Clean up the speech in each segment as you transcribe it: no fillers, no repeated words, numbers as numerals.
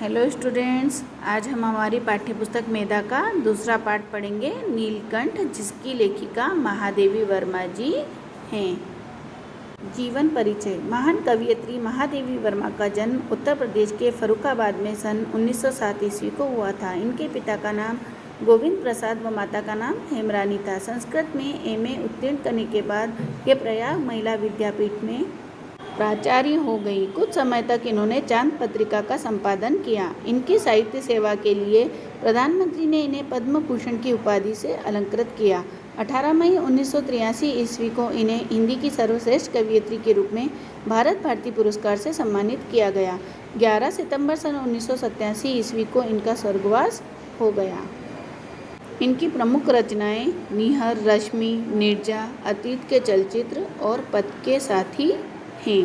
Hello students, आज हम हमारी पाठ्यपुस्तक मेधा का दूसरा पाठ पढ़ेंगे, नीलकंठ, जिसकी लेखिका महादेवी वर्मा जी हैं। जीवन परिचय। महान कवयित्री महादेवी वर्मा का जन्म उत्तर प्रदेश के फर्रुखाबाद में सन 1907 ईस्वी को हुआ था। इनके पिता का नाम गोविंद प्रसाद व माता का नाम हेमरानी था। संस्कृत में एमए उत्तीर्ण करने के बाद ये प्रयाग महिला विद्यापीठ में प्राचार्य हो गई। कुछ समय तक इन्होंने चांद पत्रिका का संपादन किया। इनकी साहित्य सेवा के लिए प्रधानमंत्री ने इन्हें पद्म भूषण की उपाधि से अलंकृत किया। 18 मई 1983 ईस्वी को इन्हें हिंदी की सर्वश्रेष्ठ कवयित्री के रूप में भारत भारती पुरस्कार से सम्मानित किया गया। 11 सितंबर सन 1987 ईस्वी को इनका स्वर्गवास हो गया। इनकी प्रमुख रचनाएं निहर, रश्मि, नीरजा, अतीत के चलचित्र और पथ के साथी हैं।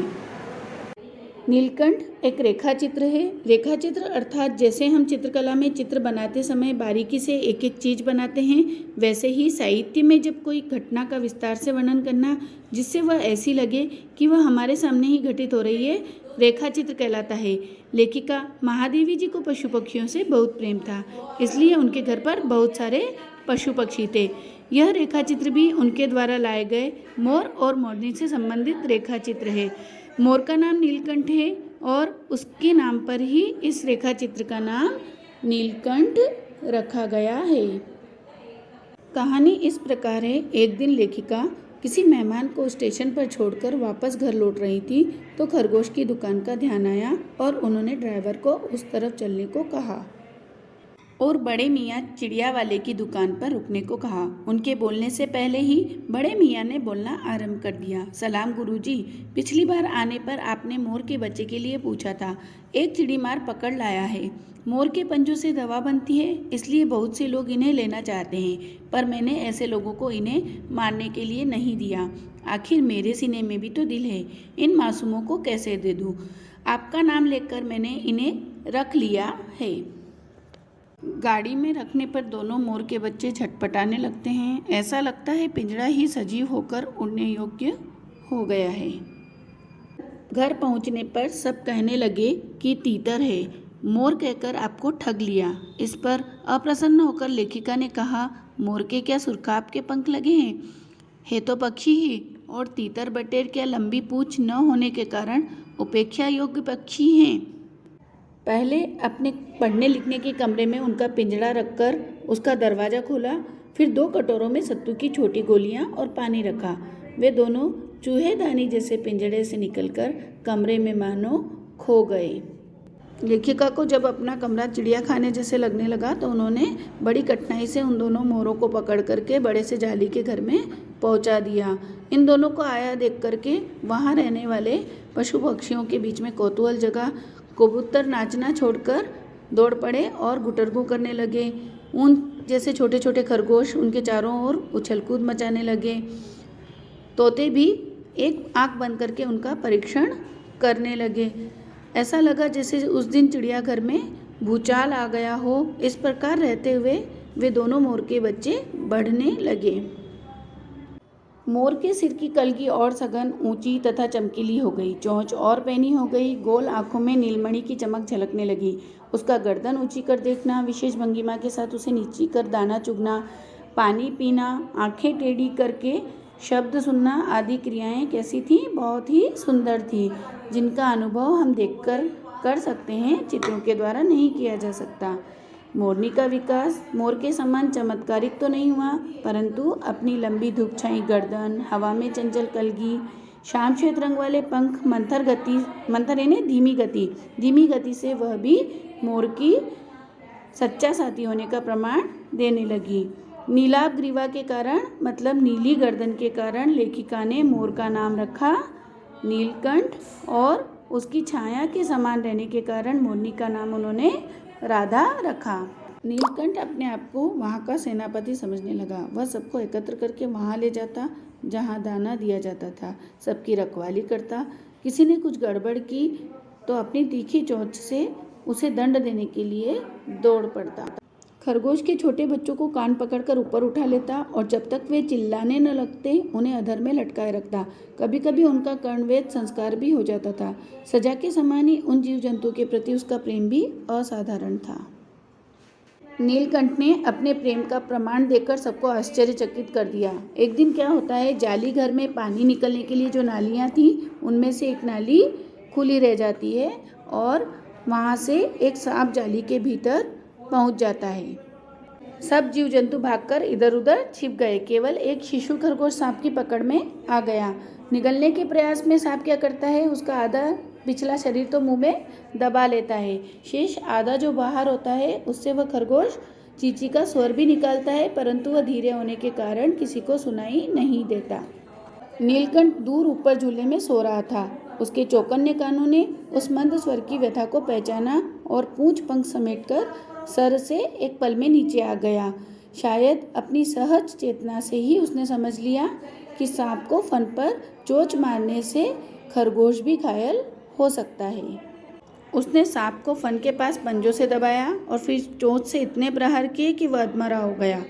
नीलकंठ एक रेखाचित्र है। रेखाचित्र अर्थात जैसे हम चित्रकला में चित्र बनाते समय बारीकी से एक एक चीज़ बनाते हैं, वैसे ही साहित्य में जब कोई घटना का विस्तार से वर्णन करना जिससे वह ऐसी लगे कि वह हमारे सामने ही घटित हो रही है, रेखाचित्र कहलाता है। लेखिका महादेवी जी को पशु पक्षियों से बहुत प्रेम था, इसलिए उनके घर पर बहुत सारे पशु पक्षी थे। यह रेखाचित्र भी उनके द्वारा लाए गए मोर और मोरनी से संबंधित रेखाचित्र है। मोर का नाम नीलकंठ है और उसके नाम पर ही इस रेखाचित्र का नाम नीलकंठ रखा गया है। कहानी इस प्रकार है। एक दिन लेखिका किसी मेहमान को स्टेशन पर छोड़कर वापस घर लौट रही थी तो खरगोश की दुकान का ध्यान आया और उन्होंने ड्राइवर को उस तरफ चलने को कहा और बड़े मियाँ चिड़िया वाले की दुकान पर रुकने को कहा। उनके बोलने से पहले ही बड़े मियाँ ने बोलना आरंभ कर दिया। सलाम गुरुजी, पिछली बार आने पर आपने मोर के बच्चे के लिए पूछा था। एक चिड़ीमार पकड़ लाया है। मोर के पंजों से दवा बनती है, इसलिए बहुत से लोग इन्हें लेना चाहते हैं, पर मैंने ऐसे लोगों को इन्हें मारने के लिए नहीं दिया। आखिर मेरे सीने में भी तो दिल है, इन मासूमों को कैसे दे दूँ? आपका नाम लेकर मैंने इन्हें रख लिया है। गाड़ी में रखने पर दोनों मोर के बच्चे झटपटाने लगते हैं। ऐसा लगता है पिंजरा ही सजीव होकर उड़ने योग्य हो गया है। घर पहुंचने पर सब कहने लगे कि तीतर है। मोर कहकर आपको ठग लिया। इस पर अप्रसन्न होकर लेखिका ने कहा, मोर के क्या सुरखाब के पंख लगे हैं? है तो पक्षी ही, और तीतर बटेर क्या लंबी पूंछ न होने के कारण उपेक्षा योग्य पक्षी हैं। पहले अपने पढ़ने लिखने के कमरे में उनका पिंजड़ा रखकर उसका दरवाज़ा खोला, फिर 2 कटोरों में सत्तू की छोटी गोलियां और पानी रखा। वे दोनों चूहेदानी जैसे पिंजड़े से निकलकर कमरे में मानो खो गए। लेखिका को जब अपना कमरा चिड़िया खाने जैसे लगने लगा तो उन्होंने बड़ी कठिनाई से उन दोनों मोरों को पकड़ करके बड़े से जाली के घर में पहुंचा दिया। इन दोनों को आया देख करके वहाँ रहने वाले पशु पक्षियों के बीच में कौतूहल जगा। कबूतर नाचना छोड़कर दौड़ पड़े और गुटरगू करने लगे। ऊन जैसे छोटे छोटे खरगोश उनके चारों ओर उछल कूद मचाने लगे। तोते भी एक आंख बंद करके उनका परीक्षण करने लगे। ऐसा लगा जैसे उस दिन चिड़ियाघर में भूचाल आ गया हो। इस प्रकार रहते हुए वे दोनों मोर के बच्चे बढ़ने लगे। मोर के सिर की कलगी और सघन, ऊंची तथा चमकीली हो गई। चोंच और पैनी हो गई। गोल आंखों में नीलमणि की चमक झलकने लगी। उसका गर्दन ऊंची कर देखना, विशेष भंगिमा के साथ उसे नीची कर दाना चुगना, पानी पीना, आंखें टेढ़ी करके शब्द सुनना आदि क्रियाएं कैसी थीं? बहुत ही सुंदर थी, जिनका अनुभव हम देखकर कर सकते हैं, चित्रों के द्वारा नहीं किया जा सकता। मोरनी का विकास मोर के समान चमत्कारिक तो नहीं हुआ, परंतु अपनी लंबी धूप छाई गर्दन, हवा में चंचल कलगी, शाम श्वेत रंग वाले पंख, मंथर यानी धीमी गति से वह भी मोर की सच्चा साथी होने का प्रमाण देने लगी। नीलाभ ग्रीवा के कारण, मतलब नीली गर्दन के कारण, लेखिका ने मोर का नाम रखा नीलकंठ, और उसकी छाया के समान रहने के कारण मोरनी का नाम उन्होंने राधा रखा। नीलकंठ अपने आप को वहाँ का सेनापति समझने लगा। वह सबको एकत्र करके वहाँ ले जाता जहाँ दाना दिया जाता था, सबकी रखवाली करता। किसी ने कुछ गड़बड़ की तो अपनी तीखी चोंच से उसे दंड देने के लिए दौड़ पड़ता। खरगोश के छोटे बच्चों को कान पकड़कर ऊपर उठा लेता और जब तक वे चिल्लाने न लगते उन्हें अधर में लटकाए रखता। कभी कभी उनका कर्णवेध संस्कार भी हो जाता था। सजा के समान ही उन जीव जंतुओं के प्रति उसका प्रेम भी असाधारण था। नीलकंठ ने अपने प्रेम का प्रमाण देकर सबको आश्चर्यचकित कर दिया। एक दिन क्या होता है, जाली घर में पानी निकलने के लिए जो नालियाँ थीं उनमें से एक नाली खुली रह जाती है और वहाँ से एक सांप जाली के भीतर पहुँच जाता है। सब जीव जंतु भागकर इधर उधर छिप गए। केवल एक शिशु खरगोश सांप की पकड़ में आ गया। निगलने के प्रयास में सांप क्या करता है, उसका आधा पिछला शरीर तो मुंह में दबा लेता है। शेष आधा जो बाहर होता है उससे वह खरगोश चींची का स्वर भी निकालता है, परंतु वह धीरे होने के कारण किसी को सुनाई नहीं देता। नीलकंठ दूर ऊपर झूले में सो रहा था। उसके चौकन्ने कानों ने उस मंद स्वर की व्यथा को पहचाना और पूंछ पंख समेटकर सर से एक पल में नीचे आ गया। शायद अपनी सहज चेतना से ही उसने समझ लिया कि सांप को फन पर चोंच मारने से खरगोश भी घायल हो सकता है। उसने सांप को फन के पास पंजों से दबाया और फिर चोंच से इतने प्रहार किए कि वह अधमरा हो गया।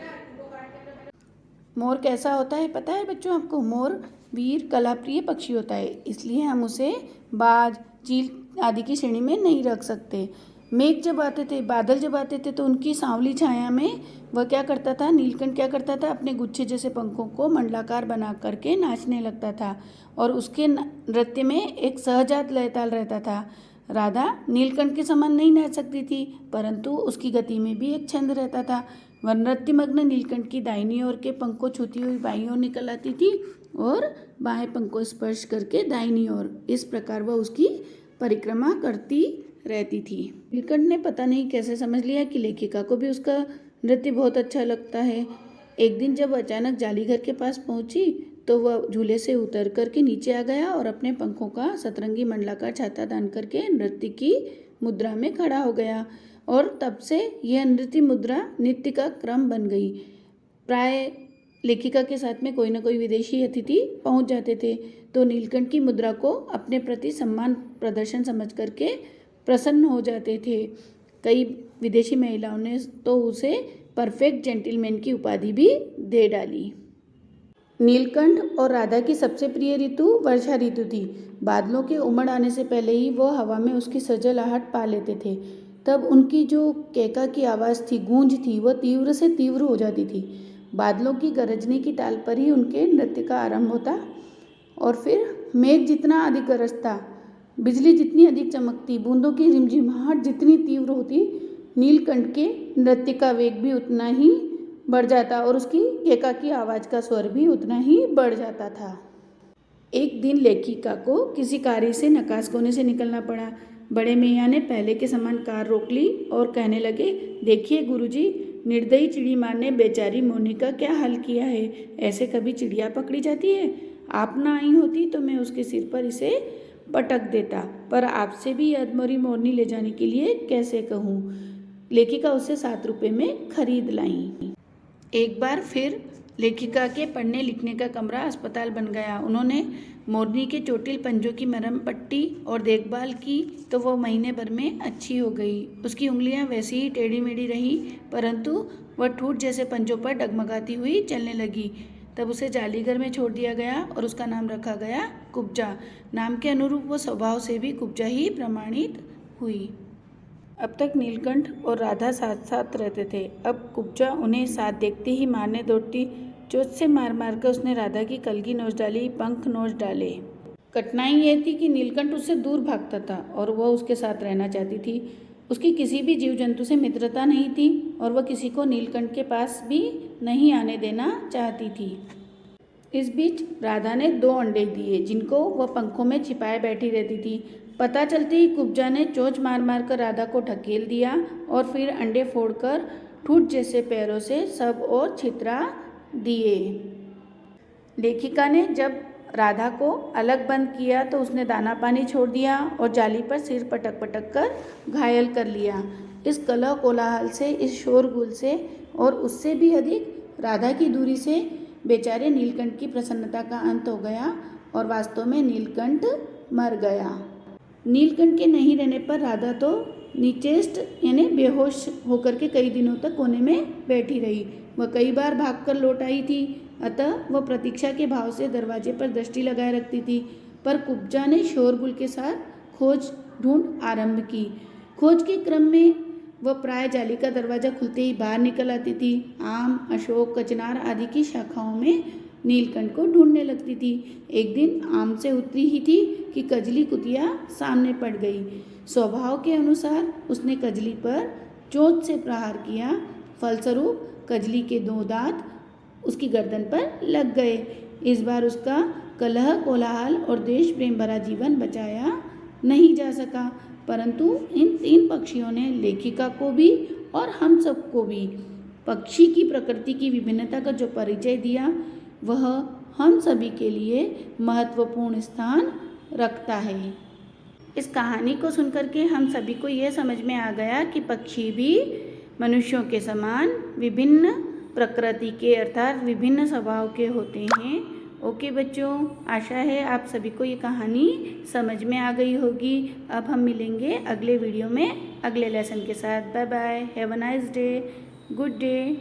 मोर कैसा होता है पता है बच्चों आपको? मोर वीर कलाप्रिय पक्षी होता है, इसलिए हम उसे बाज, चील आदि की श्रेणी में नहीं रख सकते। मेघ जब आते थे, बादल जब आते थे तो उनकी सांवली छाया में वह क्या करता था, नीलकंठ क्या करता था, अपने गुच्छे जैसे पंखों को मंडलाकार बना करके नाचने लगता था और उसके नृत्य में एक सहजात लयताल रहता था। राधा नीलकंठ के समान नहीं नाच सकती थी, परंतु उसकी गति में भी एक छंद रहता था। वह नृत्यमग्न नीलकंठ की दाहिनी ओर के पंख को छूती हुई बाईं ओर निकल आती थी और बाएं पंख को स्पर्श करके दाहिनी ओर। इस प्रकार वह उसकी परिक्रमा करती रहती थी। नीलकंठ ने पता नहीं कैसे समझ लिया कि लेखिका को भी उसका नृत्य बहुत अच्छा लगता है। एक दिन जब अचानक जाली घर के पास पहुंची तो वह झूले से उतर करके नीचे आ गया और अपने पंखों का सतरंगी मंडलाकार छाता तान करके नृत्य की मुद्रा में खड़ा हो गया और तब से यह नृत्य मुद्रा नित्य का क्रम बन गई। प्राय लेखिका के साथ में कोई न कोई विदेशी अतिथि पहुंच जाते थे तो नीलकंठ की मुद्रा को अपने प्रति सम्मान प्रदर्शन समझ करके प्रसन्न हो जाते थे। कई विदेशी महिलाओं ने तो उसे परफेक्ट जेंटलमैन की उपाधि भी दे डाली। नीलकंठ और राधा की सबसे प्रिय ऋतु वर्षा ऋतु थी। बादलों के उमड़ आने से पहले ही वो हवा में उसकी सजल आहट पा लेते थे। तब उनकी जो कैका की आवाज़ थी, गूंज थी, वह तीव्र से तीव्र हो जाती थी। बादलों की गरजने की ताल पर ही उनके नृत्य का आरंभ होता और फिर मेघ जितना अधिक गरजता, बिजली जितनी अधिक चमकती, बूंदों की रिमझिमाहट जितनी तीव्र होती, नीलकंठ के नृत्य का वेग भी उतना ही बढ़ जाता और उसकी कैका की आवाज़ का स्वर भी उतना ही बढ़ जाता था। एक दिन लेखिका को किसी कार्य से नकाश कोने से निकलना पड़ा। बड़े मियाँ ने पहले के समान कार रोक ली और कहने लगे, देखिए गुरुजी, निर्दयी चिड़ी मार ने बेचारी मोरनी का क्या हाल किया है। ऐसे कभी चिड़िया पकड़ी जाती है? आप ना आई होती तो मैं उसके सिर पर इसे पटक देता, पर आपसे भी अधमरी मोरनी ले जाने के लिए कैसे कहूँ। लेखिका उसे 7 रुपये में खरीद लाई। एक बार फिर लेखिका के पढ़ने लिखने का कमरा अस्पताल बन गया। उन्होंने मोरनी के चोटिल पंजों की मरहम पट्टी और देखभाल की तो वह महीने भर में अच्छी हो गई। उसकी उंगलियां वैसी ही टेढ़ी मेढ़ी रही, परंतु वह ठूठ जैसे पंजों पर डगमगाती हुई चलने लगी। तब उसे जालीघर में छोड़ दिया गया और उसका नाम रखा गया कुब्जा। नाम के अनुरूप वो स्वभाव से भी कुब्जा ही प्रमाणित हुई। अब तक नीलकंठ और राधा साथ साथ रहते थे। अब कुब्जा उन्हें साथ देखते ही मारने दौड़ती। चोंच से मार मार कर उसने राधा की कलगी नोच डाली, पंख नोच डाले। कठिनाई यह थी कि नीलकंठ उससे दूर भागता था और वह उसके साथ रहना चाहती थी। उसकी किसी भी जीव जंतु से मित्रता नहीं थी और वह किसी को नीलकंठ के पास भी नहीं आने देना चाहती थी। इस बीच राधा ने 2 अंडे दिए जिनको वह पंखों में छिपाए बैठी रहती थी। पता चलते ही कुब्जा ने चोंच मार मार कर राधा को ढकेल दिया और फिर अंडे फोड़कर ठूठ जैसे पैरों से सब और छितरा दिए। लेखिका ने जब राधा को अलग बंद किया तो उसने दाना पानी छोड़ दिया और जाली पर सिर पटक पटक कर घायल कर लिया। इस कलह कोलाहल से, इस शोरगुल से और उससे भी अधिक राधा की दूरी से बेचारे नीलकंठ की प्रसन्नता का अंत हो गया और वास्तव में नीलकंठ मर गया। नीलकंठ के नहीं रहने पर राधा तो नीचेस्ट यानी बेहोश होकर के कई दिनों तक कोने में बैठी रही। वह कई बार भागकर लौट आई थी, अतः वह प्रतीक्षा के भाव से दरवाजे पर दृष्टि लगाए रखती थी। पर कुब्जा ने शोरगुल के साथ खोज ढूंढ आरंभ की। खोज के क्रम में वह प्राय जाली का दरवाज़ा खुलते ही बाहर निकल आती थी। आम, अशोक, कचनार आदि की शाखाओं में नीलकंठ को ढूंढने लगती थी। एक दिन आम से उतरी ही थी कि कजली कुतिया सामने पड़ गई। स्वभाव के अनुसार उसने कजली पर चोंच से प्रहार किया। फलस्वरूप कजली के 2 दांत उसकी गर्दन पर लग गए। इस बार उसका कलह, कोलाहल और देश प्रेम भरा जीवन बचाया नहीं जा सका, परंतु इन 3 पक्षियों ने लेखिका को भी और हम सबको भी पक्षी की प्रकृति की विभिन्नता का जो परिचय दिया, वह हम सभी के लिए महत्वपूर्ण स्थान रखता है। इस कहानी को सुनकर के हम सभी को यह समझ में आ गया कि पक्षी भी मनुष्यों के समान विभिन्न प्रकृति के अर्थात विभिन्न स्वभाव के होते हैं। ओके बच्चों, आशा है आप सभी को ये कहानी समझ में आ गई होगी। अब हम मिलेंगे अगले वीडियो में अगले लेसन के साथ। Bye bye, have a nice day, good day.